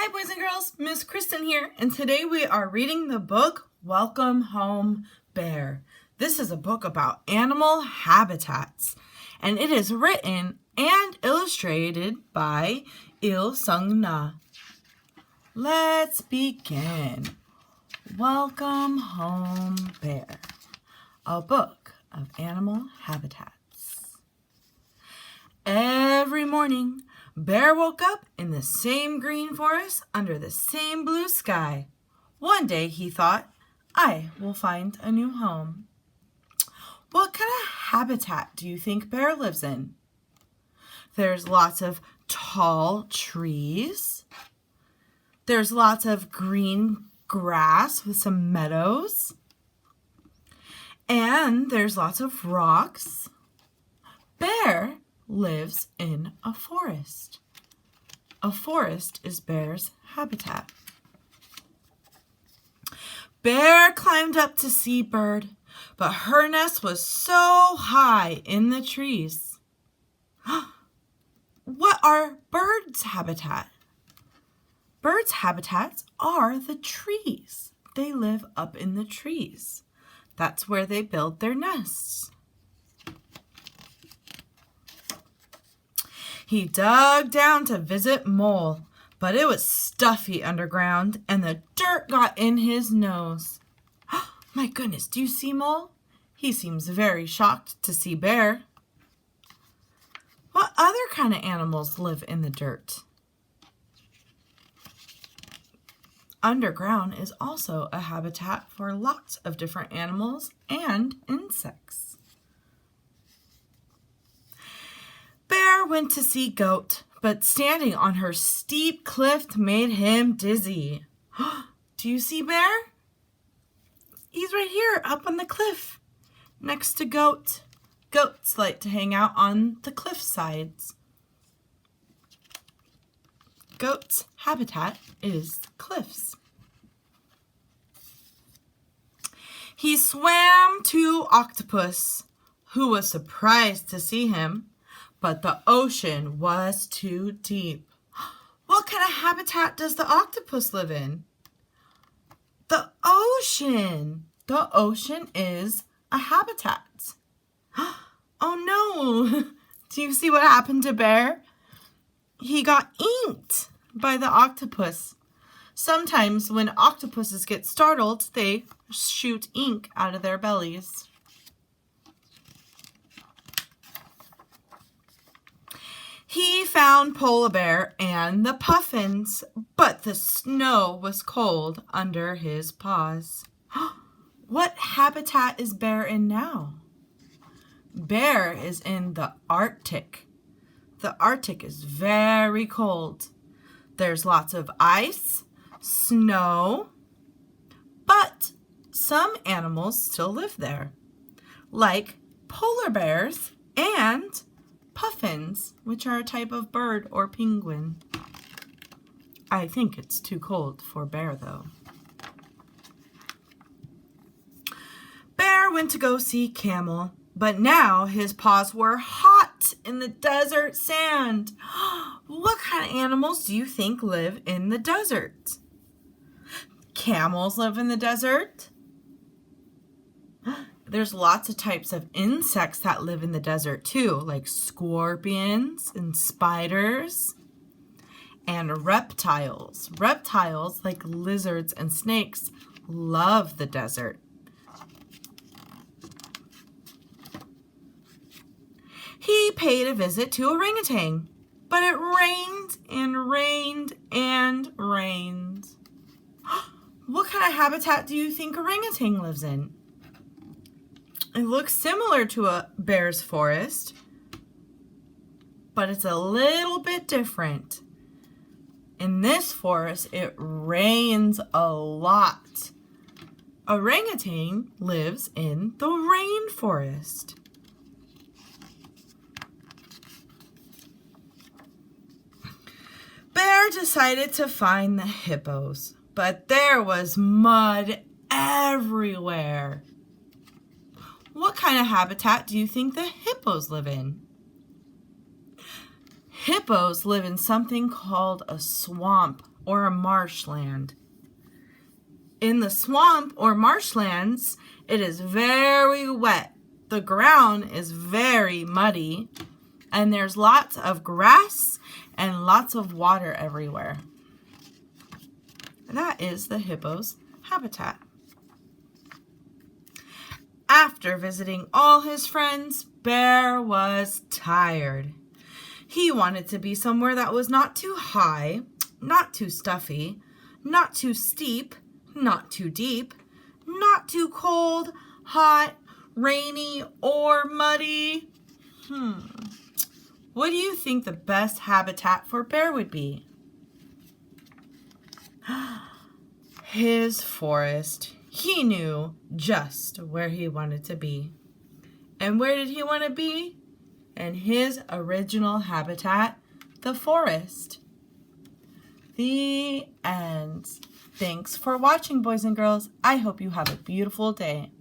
Hi boys and girls, Miss Kristin here, and today we are reading the book Welcome Home Bear. This is a book about animal habitats, and it is written and illustrated by Il Sung Na. Let's begin. Welcome Home Bear, a book of animal habitats. Every morning, Bear woke up in the same green forest under the same blue sky. One day he thought, I will find a new home. What kind of habitat do you think Bear lives in? There's lots of tall trees. There's lots of green grass with some meadows. And there's lots of rocks. Bear lives in a forest. A forest is Bear's habitat. Bear climbed up to see Bird, but her nest was so high in the trees. What are birds' habitat? Birds' habitats are the trees. They live up in the trees. That's where they build their nests. He dug down to visit Mole, but it was stuffy underground and the dirt got in his nose. My goodness, do you see Mole? He seems very shocked to see Bear. What other kind of animals live in the dirt? Underground is also a habitat for lots of different animals and insects. Bear went to see Goat, but standing on her steep cliff made him dizzy. Do you see Bear? He's right here up on the cliff next to Goat. Goats like to hang out on the cliff sides. Goat's habitat is cliffs. He swam to Octopus, who was surprised to see him, but the ocean was too deep. What kind of habitat does the octopus live in? The ocean. The ocean is a habitat. Oh no! Do you see what happened to Bear? He got inked by the octopus. Sometimes when octopuses get startled, they shoot ink out of their bellies. He found Polar Bear and the puffins, but the snow was cold under his paws. What habitat is Bear in now? Bear is in the Arctic. The Arctic is very cold. There's lots of ice, snow, but some animals still live there, like polar bears and puffins, which are a type of bird or penguin. I think it's too cold for Bear, though. Bear went to go see Camel, but now his paws were hot in the desert sand. What kind of animals do you think live in the desert? Camels live in the desert. There's lots of types of insects that live in the desert too, like scorpions and spiders and reptiles. Reptiles, like lizards and snakes, love the desert. He paid a visit to Orangutan, but it rained and rained and rained. What kind of habitat do you think Orangutan lives in? It looks similar to a bear's forest, but it's a little bit different. In this forest, it rains a lot. Orangutan lives in the rainforest. Bear decided to find the hippos, but there was mud everywhere. What kind of habitat do you think the hippos live in? Hippos live in something called a swamp or a marshland. In the swamp or marshlands, it is very wet. The ground is very muddy, and there's lots of grass and lots of water everywhere. That is the hippo's habitat. After visiting all his friends, Bear was tired. He wanted to be somewhere that was not too high, not too stuffy, not too steep, not too deep, not too cold, hot, rainy, or muddy. What do you think the best habitat for Bear would be? His forest. He knew just where he wanted to be. And where did he want to be? In his original habitat, the forest. The end. Thanks for watching, boys and girls. I hope you have a beautiful day.